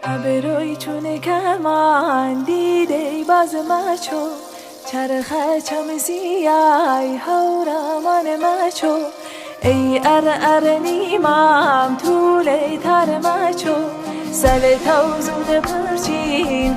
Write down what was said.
ابروی چون کمان دیده باز مچو چرخه چم سیای هورمان مچو ای ار نیمام طول تر مچو سل تو زود پرچین